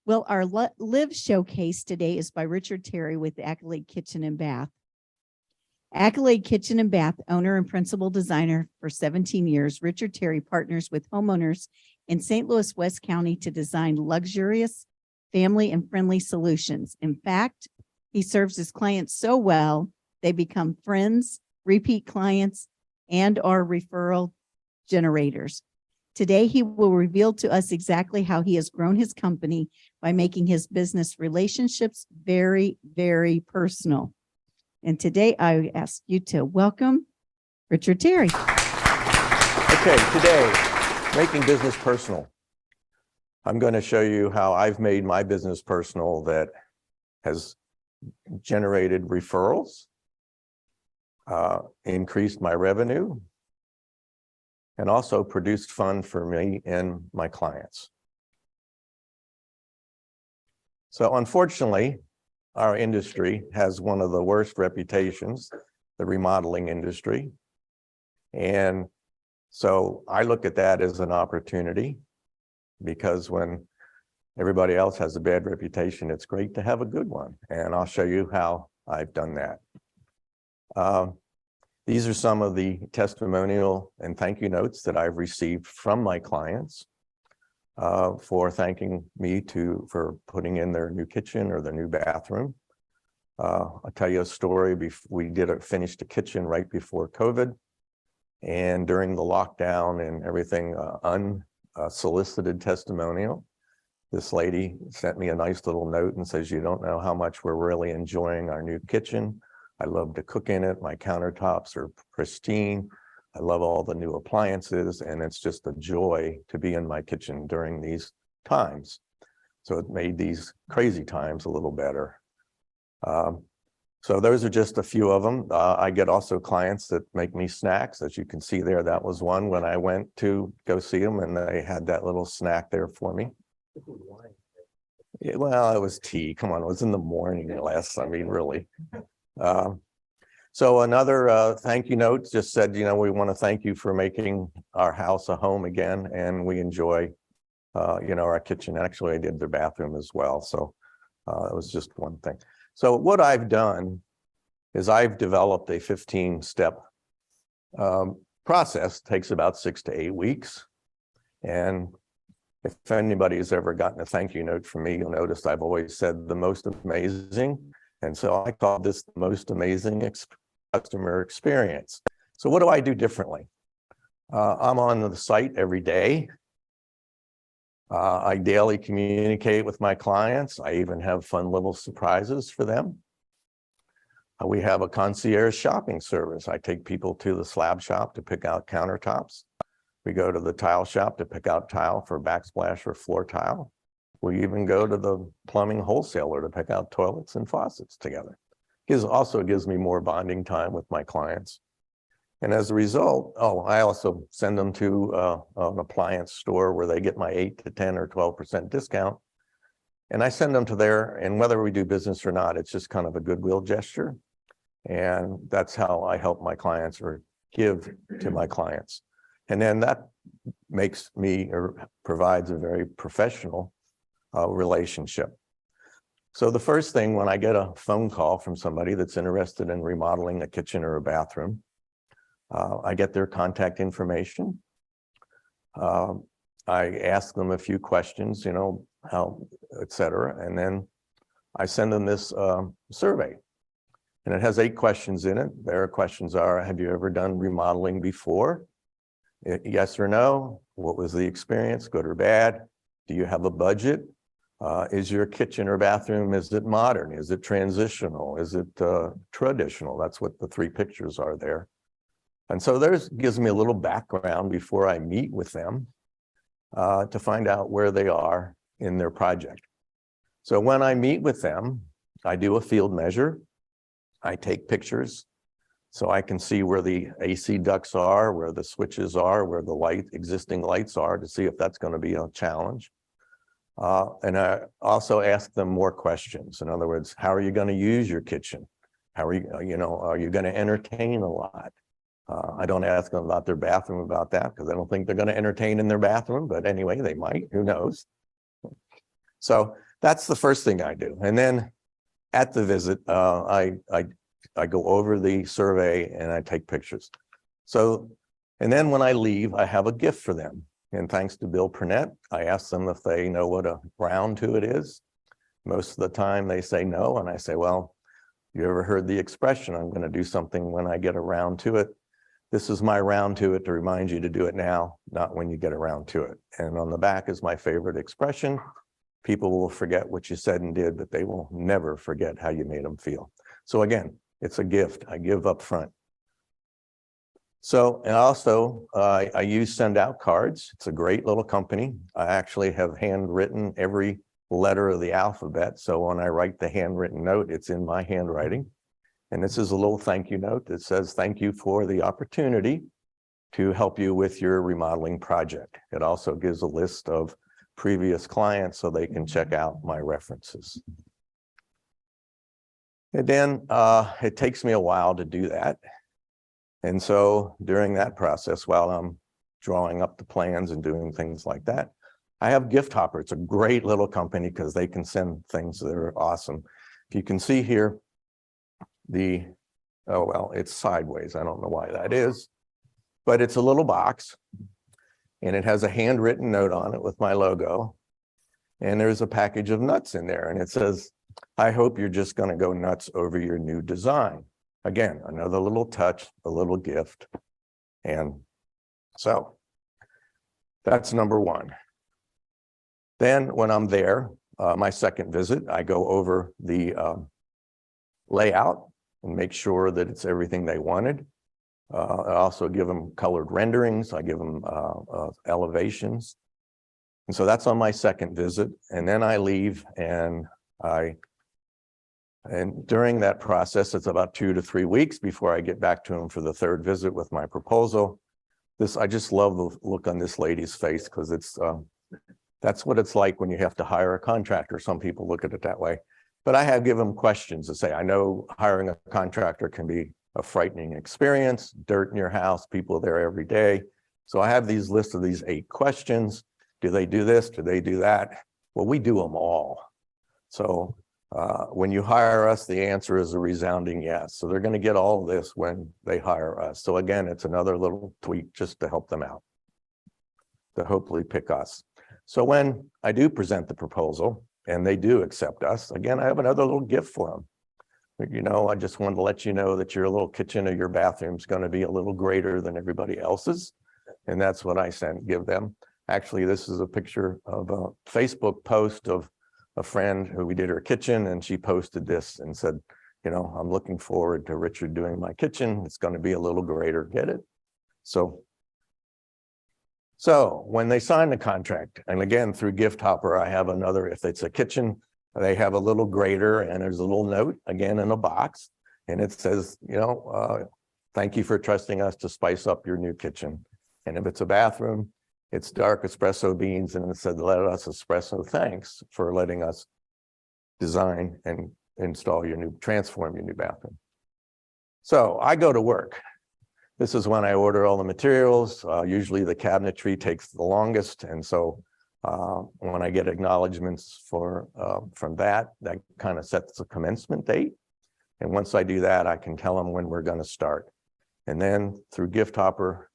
Well, our live showcase today is by Richard Terry with Accolade Kitchen and Bath. Accolade Kitchen and Bath owner and principal designer for 17 years, Richard Terry partners with homeowners in St. Louis West County to design luxurious, family and friendly solutions. In fact, he serves his clients so well, they become friends, repeat clients, and are referral generators. Today, he will reveal to us exactly how he has grown his company by making his business relationships very, very personal. And today, I ask you to welcome Richard Terry. Okay, today, making business personal. I'm going to show you how I've made my business personal that has generated referrals, increased my revenue, and also produced fun for me and my clients. So unfortunately, our industry has one of the worst reputations, the remodeling industry. And so I look at that as an opportunity, because when everybody else has a bad reputation, it's great to have a good one. And I'll show you how I've done that. These are some of the testimonial and thank you notes that I've received from my clients for thanking me for putting in their new kitchen or their new bathroom. I'll tell you a story. We finished a kitchen right before COVID, and during the lockdown and everything, unsolicited testimonial, this lady sent me a nice little note and says, "You don't know how much we're really enjoying our new kitchen. I love to cook in it. My countertops are pristine. I love all the new appliances, and it's just a joy to be in my kitchen during these times." So it made these crazy times a little better. So those are just a few of them. I get also clients that make me snacks. As you can see there, that was one when I went to go see them, and they had that little snack there for me. Yeah, well, it was tea. Come on, it was in the morning really. So another thank you note just said, we want to thank you for making our house a home again, and we enjoy, our kitchen. Actually, I did their bathroom as well. So it was just one thing. So what I've done is I've developed a 15-step process. It takes about 6 to 8 weeks. And if anybody's ever gotten a thank you note from me, you'll notice I've always said the most amazing. And so I call this the most amazing customer experience. So what do I do differently? I'm on the site every day. I daily communicate with my clients. I even have fun little surprises for them. We have a concierge shopping service. I take people to the slab shop to pick out countertops. We go to the tile shop to pick out tile for backsplash or floor tile. We even go to the plumbing wholesaler to pick out toilets and faucets together. It also gives me more bonding time with my clients. And as a result, I also send them to an appliance store where they get my 8 to 10 or 12% discount. And I send them to there, and whether we do business or not, it's just kind of a goodwill gesture. And that's how I help my clients or give to my clients. And then that makes me or provides a very professional relationship. So the first thing, when I get a phone call from somebody that's interested in remodeling a kitchen or a bathroom, I get their contact information. I ask them a few questions, how, et cetera, and then I send them this survey. And it has 8 questions in it. Their questions are, have you ever done remodeling before? Yes or no? What was the experience, good or bad? Do you have a budget? Is your kitchen or bathroom, is it modern? Is it transitional? Is it traditional? That's what the 3 pictures are there. And so there's gives me a little background before I meet with them to find out where they are in their project. So when I meet with them, I do a field measure. I take pictures so I can see where the AC ducts are, where the switches are, where the existing lights are, to see if that's going to be a challenge. And I also ask them more questions. In other words, how are you going to use your kitchen? How are you, are you going to entertain a lot? I don't ask them about their bathroom about that because I don't think they're going to entertain in their bathroom, but anyway, they might, who knows? So that's the first thing I do. And then at the visit, I go over the survey and I take pictures. So, and then when I leave, I have a gift for them. And thanks to Bill Purnett, I ask them if they know what a round to it is. Most of the time they say no. And I say, well, you ever heard the expression, I'm going to do something when I get around to it. This is my round to it to remind you to do it now, not when you get around to it. And on the back is my favorite expression. People will forget what you said and did, but they will never forget how you made them feel. So again, it's a gift I give up front. So, and also I use send out cards. It's a great little company. I actually have handwritten every letter of the alphabet. So when I write the handwritten note, it's in my handwriting. And this is a little thank you note that says, thank you for the opportunity to help you with your remodeling project. It also gives a list of previous clients so they can check out my references. And then it takes me a while to do that. And so during that process, while I'm drawing up the plans and doing things like that, I have Gift Hopper. It's a great little company because they can send things that are awesome. If you can see here, oh, well, it's sideways. I don't know why that is, but it's a little box and it has a handwritten note on it with my logo. And there's a package of nuts in there. And it says, I hope you're just going to go nuts over your new design. Again, another little touch, a little gift. And so that's number one. Then when I'm there, my second visit, I go over the layout and make sure that it's everything they wanted. I also give them colored renderings. I give them elevations. And so that's on my second visit. And then I leave and during that process, it's about 2 to 3 weeks before I get back to them for the third visit with my proposal. I just love the look on this lady's face because that's what it's like when you have to hire a contractor. Some people look at it that way. But I have given them questions to say, I know hiring a contractor can be a frightening experience, dirt in your house, people there every day. So I have these lists of these 8 questions. Do they do this? Do they do that? Well, we do them all. So when you hire us, the answer is a resounding yes. So they're going to get all of this when they hire us. So again, it's another little tweak just to help them out, to hopefully pick us. So when I do present the proposal and they do accept us, again, I have another little gift for them. You know, I just wanted to let you know that your little kitchen or your bathroom is going to be a little greater than everybody else's. And that's what I give them. Actually, this is a picture of a Facebook post of a friend who we did her kitchen, and she posted this and said, you know, I'm looking forward to Richard doing my kitchen. It's going to be a little greater. Get it? So when they sign the contract, and again, through Gift Hopper, I have another, if it's a kitchen, they have a little grater and there's a little note, again, in a box. And it says, you know, thank you for trusting us to spice up your new kitchen. And if it's a bathroom, it's dark espresso beans, and it said, let us espresso, thanks for letting us design and transform your new bathroom. So I go to work. This is when I order all the materials. Usually the cabinetry takes the longest. And so when I get acknowledgements from that kind of sets the commencement date. And once I do that, I can tell them when we're going to start. And then through Gift Hopper,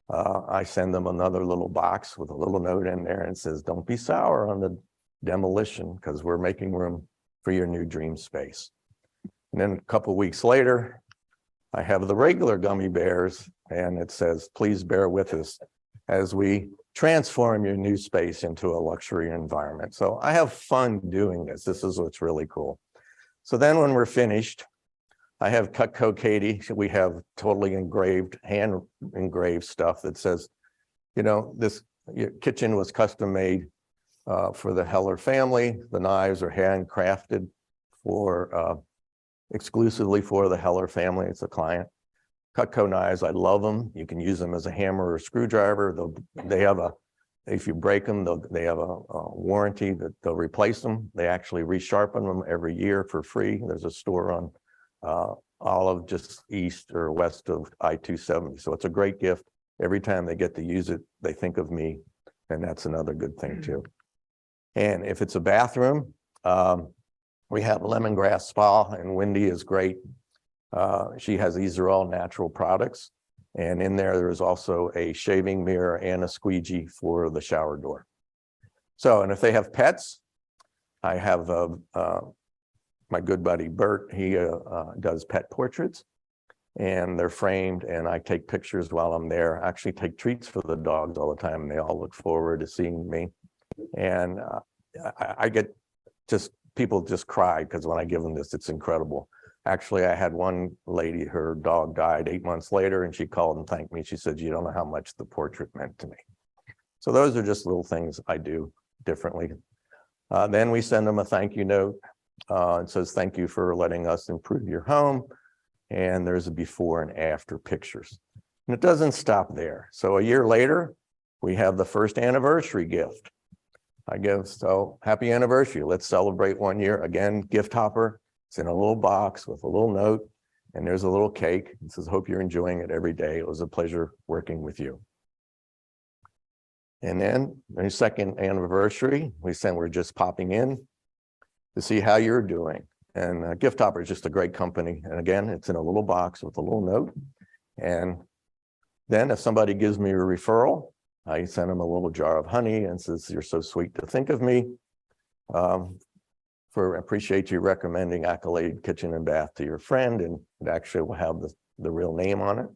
I send them another little box with a little note in there and says, don't be sour on the demolition because we're making room for your new dream space. And then a couple of weeks later, I have the regular gummy bears and it says, please bear with us as we transform your new space into a luxury environment. So I have fun doing this. This is what's really cool. So then when we're finished, I have Cutco Katie. We have totally hand engraved stuff that says, you know, this kitchen was custom made for the Heller family. The knives are handcrafted exclusively for the Heller family. It's a client. Cutco knives, I love them. You can use them as a hammer or a screwdriver. If you break them, they have a warranty that they'll replace them. They actually resharpen them every year for free. There's a store all of just east or west of I-270. So it's a great gift. Every time they get to use it, they think of me, and that's another good thing too. And if it's a bathroom, we have Lemongrass Spa, and Wendy is great. She has, these are all natural products. And in there is also a shaving mirror and a squeegee for the shower door. So, and if they have pets, I have my good buddy Bert. He does pet portraits, and they're framed, and I take pictures while I'm there. I actually take treats for the dogs all the time, and they all look forward to seeing me. And I get just, people just cry because when I give them this, it's incredible. Actually, I had one lady, her dog died 8 months later, and she called and thanked me. She said, "You don't know how much the portrait meant to me." So those are just little things I do differently. Then we send them a thank you note. It says, "Thank you for letting us improve your home." And there's a before and after pictures. And it doesn't stop there. So a year later, we have the first anniversary gift. I give, so happy anniversary. Let's celebrate 1 year. Again, gift hopper. It's in a little box with a little note, and there's a little cake. It says, "Hope you're enjoying it every day. It was a pleasure working with you." And then the second anniversary, we're just popping in to see how you're doing. And Gift Hopper is just a great company. And again, it's in a little box with a little note. And then if somebody gives me a referral, I send them a little jar of honey and says, "You're so sweet to think of me. Appreciate you recommending Accolade Kitchen and Bath to your friend," and it actually will have the real name on it.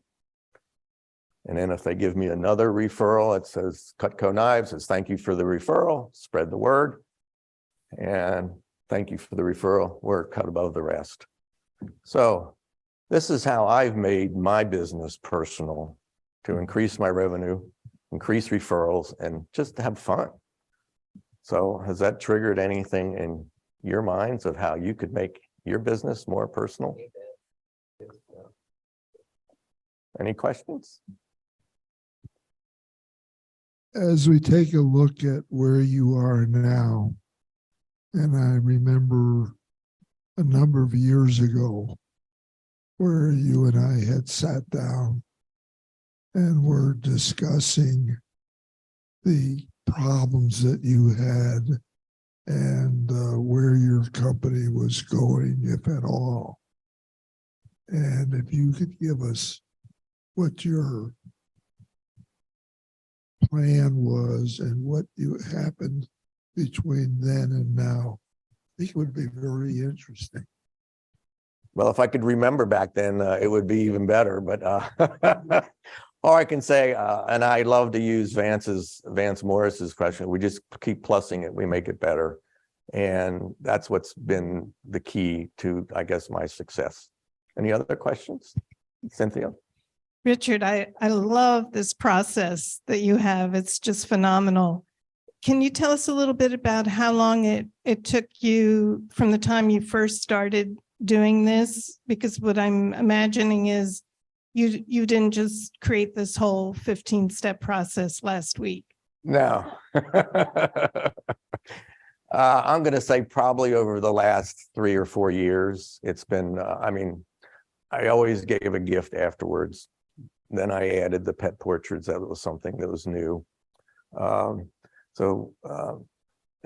And then if they give me another referral, it says Cutco Knives, says, "Thank you for the referral, spread the word. And thank you for the referral, we're cut above the rest." So this is how I've made my business personal, to increase my revenue, increase referrals, and just have fun. So has that triggered anything in your minds of how you could make your business more personal? Any questions? As we take a look at where you are now, and I remember a number of years ago where you and I had sat down and were discussing the problems that you had and where your company was going, if at all. And if you could give us what your plan was and what happened between then and now, I think it would be very interesting. Well, if I could remember back then, it would be even better. But all I can say, and I love to use Vance Morris's question, we just keep plussing it, we make it better. And that's what's been the key to, I guess, my success. Any other questions? Cynthia? Richard, I love this process that you have. It's just phenomenal. Can you tell us a little bit about how long it took you from the time you first started doing this? Because what I'm imagining is you didn't just create this whole 15-step process last week. No. I'm going to say probably over the last 3 or 4 years. It's been, I mean, I always gave a gift afterwards. Then I added the pet portraits. That was something that was new.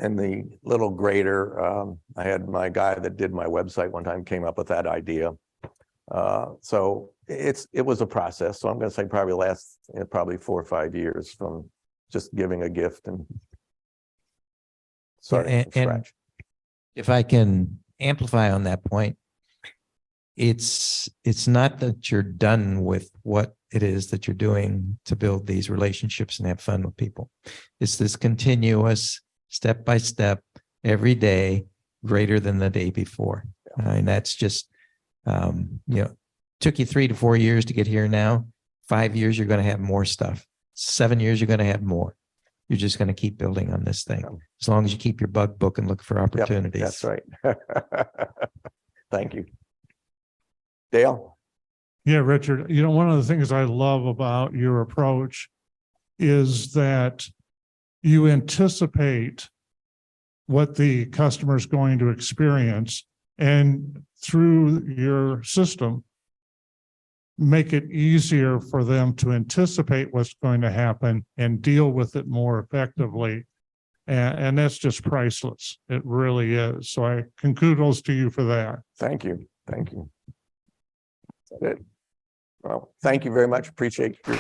And the little grater, I had my guy that did my website one time came up with that idea. So it was a process. So I'm going to say probably last probably 4 or 5 years from just giving a gift and starting from scratch. If I can amplify on that point, it's not that you're done with what it is that you're doing to build these relationships and have fun with people. It's this continuous step by step, every day, greater than the day before. And that's just, took you 3 to 4 years to get here now. 5 years, you're going to have more stuff. 7 years, you're going to have more. You're just going to keep building on this thing. As long as you keep your bug book and look for opportunities. Yep, that's right. Thank you. Dale? Yeah, Richard, one of the things I love about your approach is that you anticipate what the customer is going to experience, and through your system, make it easier for them to anticipate what's going to happen and deal with it more effectively. And that's just priceless. It really is. So I can kudos to you for that. Thank you. Thank you. That's it. Well, thank you very much. Appreciate your.